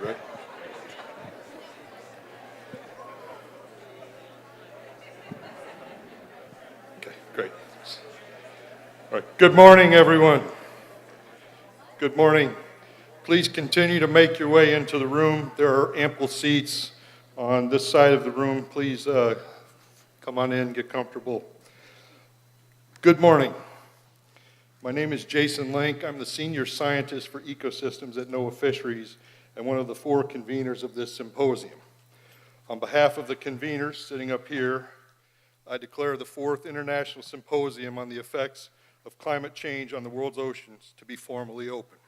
You ready? Okay, great. All right, good morning, everyone. Good morning. Please continue to make your way into the room. There are ample seats on this side of the room. Please come on in, get comfortable. Good morning. My name is DrJasonLink. I'm the Senior Scientist for Ecosystems at NOAA Fisheries and one of the 4 conveners of this symposium. On behalf of the conveners sitting up here, I declare the 4th International Symposium on the Effects of Climate Change on the World's Oceans to be formally open.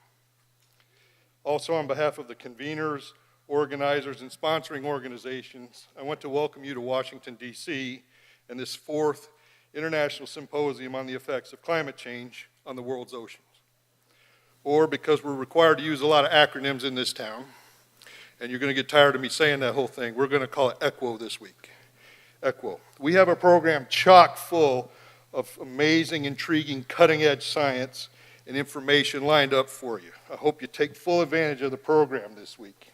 Also, on behalf of the conveners, organizers, and sponsoring organizations, I want to welcome you to Washington, D.C. and this 4th International Symposium on the Effects of Climate Change on the World's Oceans. Or, because we're required to use a lot of acronyms in this town, and you're going to get tired of me saying that whole thing, we're going to call it ECWO this week. ECWO. We have a program chock full of amazing, intriguing, cutting-edge science and information lined up for you. I hope you take full advantage of the program this week.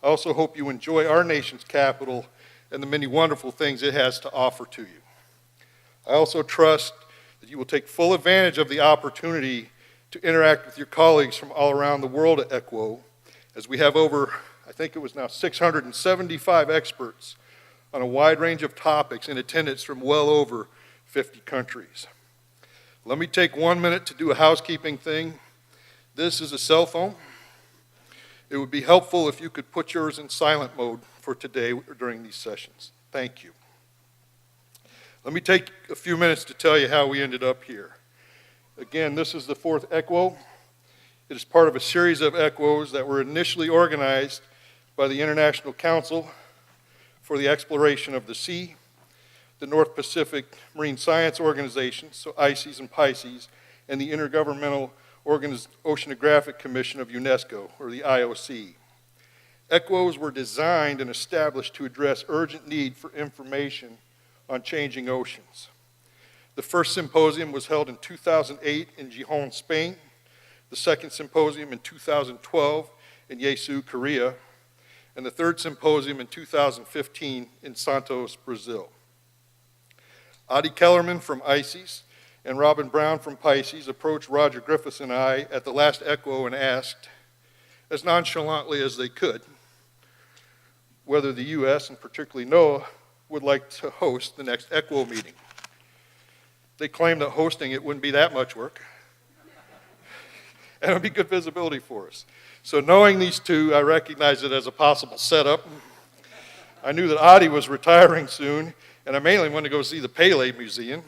I also hope you enjoy our nation's capital and the many wonderful things it has to offer to you. I also trust that you will take full advantage of the opportunity to interact with your colleagues from all around the world at ECWO, as we have over, I think it was now 675 experts on a wide range of topics in attendance from well over 50 countries. Let me take 1 minute to do a housekeeping thing. This is a cell phone. It would be helpful if you could put yours in silent mode for today or during these sessions. Thank you. Let me take a few minutes to tell you how we ended up here. Again, this is the 4th ECWO. It is part of a series of ECWOs that were initially organized by the International Council for the Exploration of the Sea, the North Pacific Marine Science Organization, so ICES and Pisces, and the Intergovernmental Oceanographic Commission of UNESCO, or the IOC. ECWOs were designed and established to address urgent need for information on changing oceans. The first symposium was held in 2008 in Gijón, Spain, the second symposium in 2012 in Yeosu, Korea, and the third symposium in 2015 in Santos, Brazil. Adi Kellerman from ICES and Robin Brown from Pisces approached Roger Griffiths and I at the last ECWO and asked, as nonchalantly as they could, whether the U.S. and particularly NOAA would like to host the next ECWO meeting. They claimed that hosting it wouldn't be that much work, and it would be good visibility for us. So knowing these two, I recognized it as a possible setup. I knew that Adi was retiring soon, and I mainly wanted to go see the Pele Museum,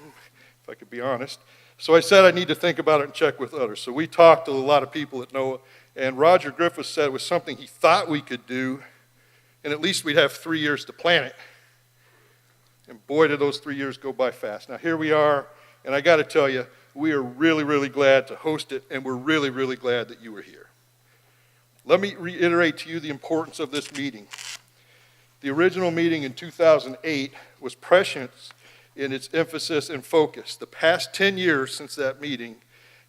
if I could be honest. So I said I need to think about it and check with others. So we talked to a lot of people at NOAA, and Roger Griffiths said it was something he thought we could do, and at least we'd have 3 years to plan it. And boy, did those 3 years go by fast. Now here we are, and I got to tell you, we are really, really glad to host it, and we're really, really glad that you were here. Let me reiterate to you the importance of this meeting. The original meeting in 2008 was prescient in its emphasis and focus. The past 10 years since that meeting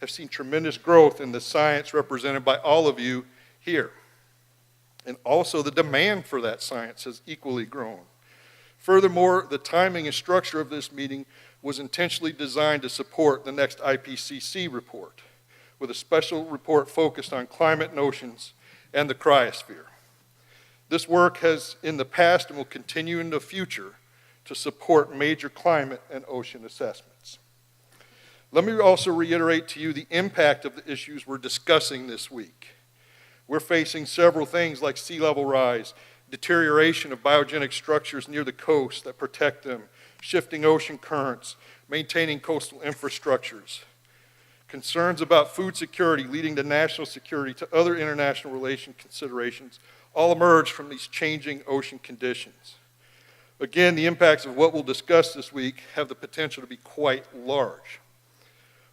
have seen tremendous growth in the science represented by all of you here. And also the demand for that science has equally grown. Furthermore, the timing and structure of this meeting was intentionally designed to support the next IPCC report, with a special report focused on climate and oceans and the cryosphere. This work has in the past and will continue in the future to support major climate and ocean assessments. Let me also reiterate to you the impact of the issues we're discussing this week. We're facing several things like sea level rise, deterioration of biogenic structures near the coast that protect them, shifting ocean currents, maintaining coastal infrastructures, concerns about food security leading to national security to other international relation considerations all emerge from these changing ocean conditions. Again, the impacts of what we'll discuss this week have the potential to be quite large.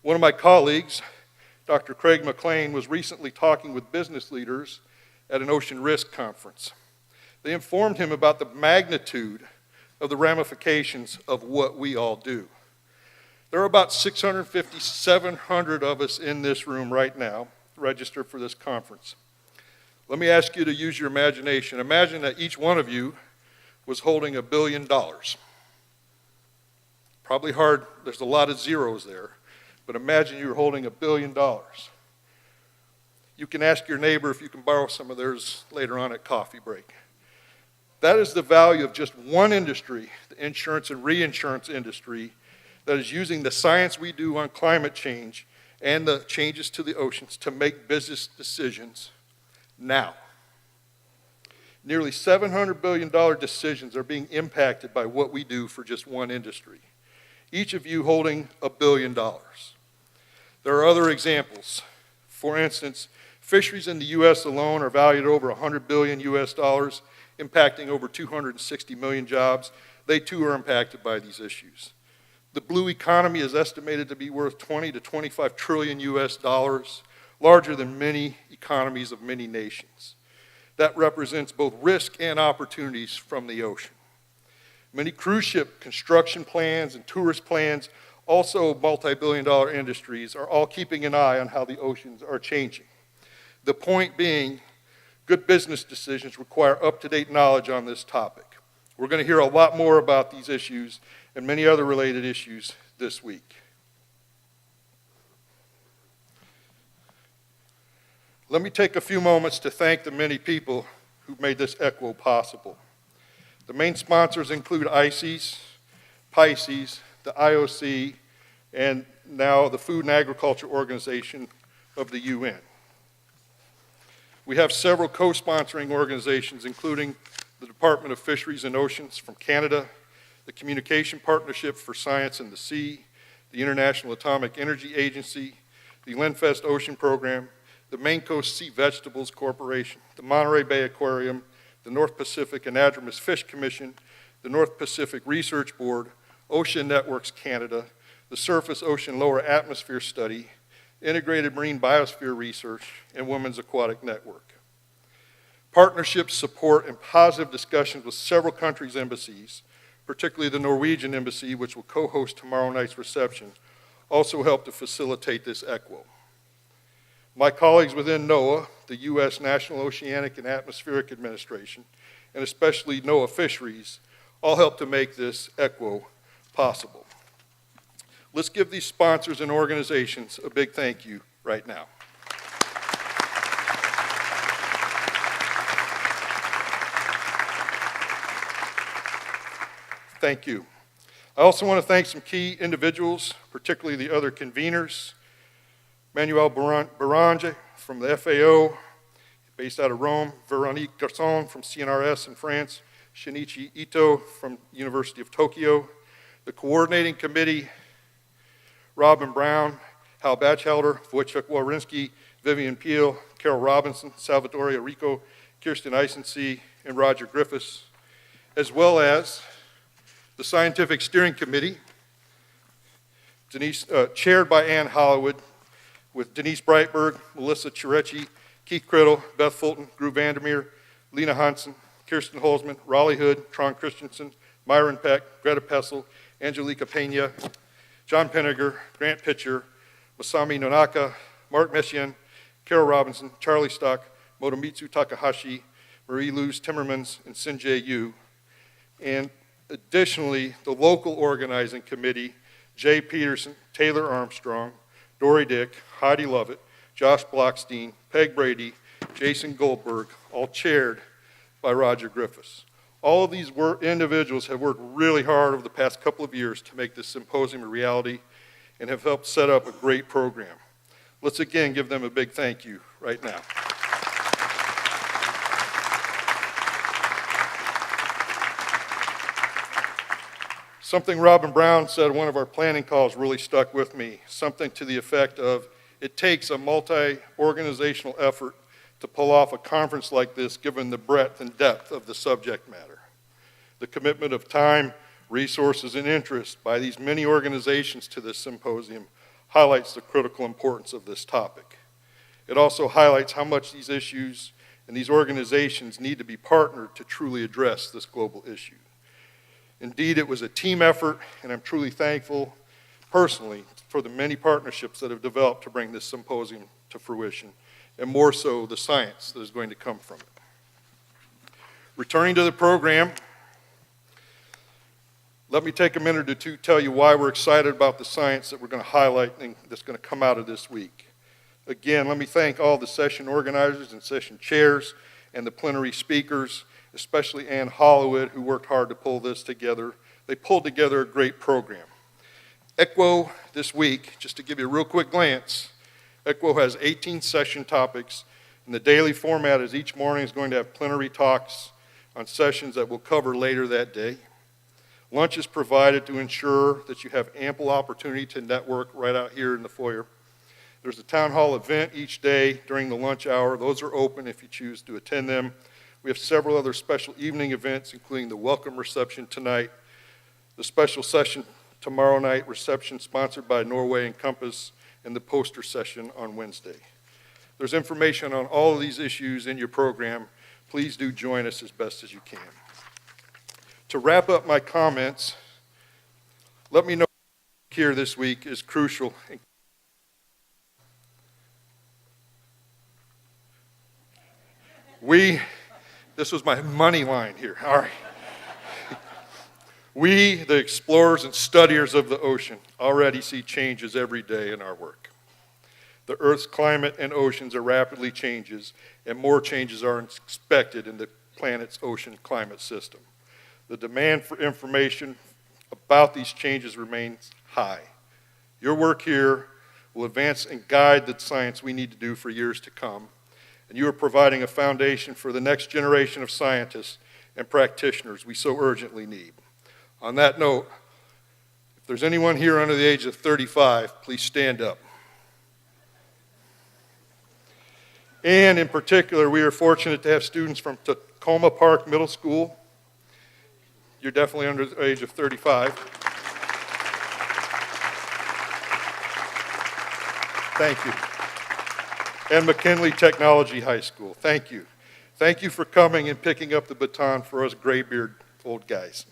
One of my colleagues, Dr. Craig McLean, was recently talking with business leaders at an ocean risk conference. They informed him about the magnitude of the ramifications of what we all do. There are about 650, 700 of us in this room right now registered for this conference. Let me ask you to use your imagination. Imagine that each one of you was holding $1 billion. Probably hard, there's a lot of zeros there, but imagine you're holding $1 billion. You can ask your neighbor if you can borrow some of theirs later on at coffee break. That is the value of just one industry, the insurance and reinsurance industry, that is using the science we do on climate change and the changes to the oceans to make business decisions now. Nearly $700 billion decisions are being impacted by what we do for just one industry. Each of you holding $1 billion. There are other examples. For instance, fisheries in the U.S. alone are valued at over $100 billion US dollars, impacting over 260 million jobs. They too are impacted by these issues. The blue economy is estimated to be worth 20 to 25 trillion US dollars, larger than many economies of many nations. That represents both risk and opportunities from the ocean. Many cruise ship construction plans and tourist plans, also multi-billion-dollar industries, are all keeping an eye on how the oceans are changing. The point being, good business decisions require up-to-date knowledge on this topic. We're going to hear a lot more about these issues and many other related issues this week. Let me take a few moments to thank the many people who made this ECWO possible. The main sponsors include ICES, Pisces, the IOC, and now the Food and Agriculture Organization of the UN. We have several co-sponsoring organizations, including the Department of Fisheries and Oceans from Canada, the Communication Partnership for Science in the Sea, the International Atomic Energy Agency, the Linfest Ocean Program, the Maine Coast Sea Vegetables Corporation, the Monterey Bay Aquarium, the North Pacific Anadromous Fish Commission, the North Pacific Research Board, Ocean Networks Canada, the Surface Ocean Lower Atmosphere Study, Integrated Marine Biosphere Research, and Women's Aquatic Network. Partnerships, support, and positive discussions with several countries' embassies, particularly the Norwegian embassy, which will co-host tomorrow night's reception, also help to facilitate this ECWO. My colleagues within NOAA, the U.S. National Oceanic and Atmospheric Administration, and especially NOAA Fisheries, all help to make this ECWO possible. Let's give these sponsors and organizations a big thank you right now. Thank you. I also want to thank some key individuals, particularly the other conveners. Manuel Barrange from the FAO, based out of Rome. Véronique Garçon from CNRS in France. Shinichi Ito from University of Tokyo. The coordinating committee, Robin Brown, Hal Batchelder, Wojciech Wawrinski, Vivian Peel, Carol Robinson, Salvatore Arrico, Kirsten Eisensee, and Roger Griffiths, as well as the Scientific Steering Committee, chaired by Ann Hollywood, with Denise Breitberg, Melissa Chirechi, Keith Criddle, Beth Fulton, Gru Vandermeer, Lena Hansen, Kirsten Holzman, Raleigh Hood, Tron Christensen, Myron Peck, Greta Pessel, Angelica Pena, John Penniger, Grant Pitcher, Masami Nonaka, Mark Messian, Carol Robinson, Charlie Stock, Motomitsu Takahashi, Marie-Louise Timmermans, and Sinjay Yu. And additionally, the local organizing committee, Jay Peterson, Taylor Armstrong, Dory Dick, Heidi Lovett, Josh Blockstein, Peg Brady, Jason Goldberg, all chaired by Roger Griffiths. All of these individuals have worked really hard over the past couple of years to make this symposium a reality and have helped set up a great program. Let's again give them a big thank you right now. Something Robin Brown said in one of our planning calls really stuck with me, something to the effect of, it takes a multi-organizational effort to pull off a conference like this given the breadth and depth of the subject matter. The commitment of time, resources, and interest by these many organizations to this symposium highlights the critical importance of this topic. It also highlights how much these issues and these organizations need to be partnered to truly address this global issue. Indeed, it was a team effort, and I'm truly thankful personally for the many partnerships that have developed to bring this symposium to fruition, and more so the science that is going to come from it. Returning to the program, let me take a minute or two to tell you why we're excited about the science that we're going to highlight and that's going to come out of this week. Again, let me thank all the session organizers and session chairs and the plenary speakers, especially Ann Holloway, who worked hard to pull this together. They pulled together a great program. ECWO this week, just to give you a real quick glance, ECWO has 18 session topics, and the daily format is each morning is going to have plenary talks on sessions that we'll cover later that day. Lunch is provided to ensure that you have ample opportunity to network right out here in the foyer. There's a town hall event each day during the lunch hour. Those are open if you choose to attend them. We have several other special evening events, including the welcome reception tonight, the special session tomorrow night, reception sponsored by NOAA and Compass, and the poster session on Wednesday. There's information on all of these issues in your program. Please do join us as best as you can. To wrap up my comments, let me know here this week is crucial. This was my money line here, all right. We, the explorers and studiers of the ocean, already see changes every day in our work. The Earth's climate and oceans are rapidly changes, and more changes are expected in the planet's ocean climate system. The demand for information about these changes remains high. Your work here will advance and guide the science we need to do for years to come, and you are providing a foundation for the next generation of scientists and practitioners we so urgently need. On that note, if there's anyone here under the age of 35, please stand up. And in particular, we are fortunate to have students from Tacoma Park Middle School. You're definitely under the age of 35. Thank you. And McKinley Technology High School. Thank you. Thank you for coming and picking up the baton for us graybeard old guys.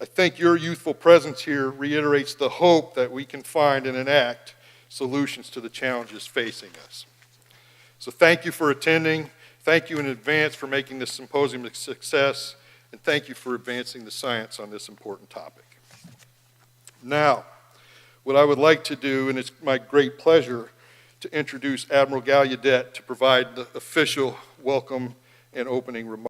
I think your youthful presence here reiterates the hope that we can find and enact solutions to the challenges facing us. So thank you for attending. Thank you in advance for making this symposium a success. And thank you for advancing the science on this important topic. Now, what I would like to do, and it's my great pleasure, to introduce Admiral Gallaudet to provide the official welcome and opening remarks.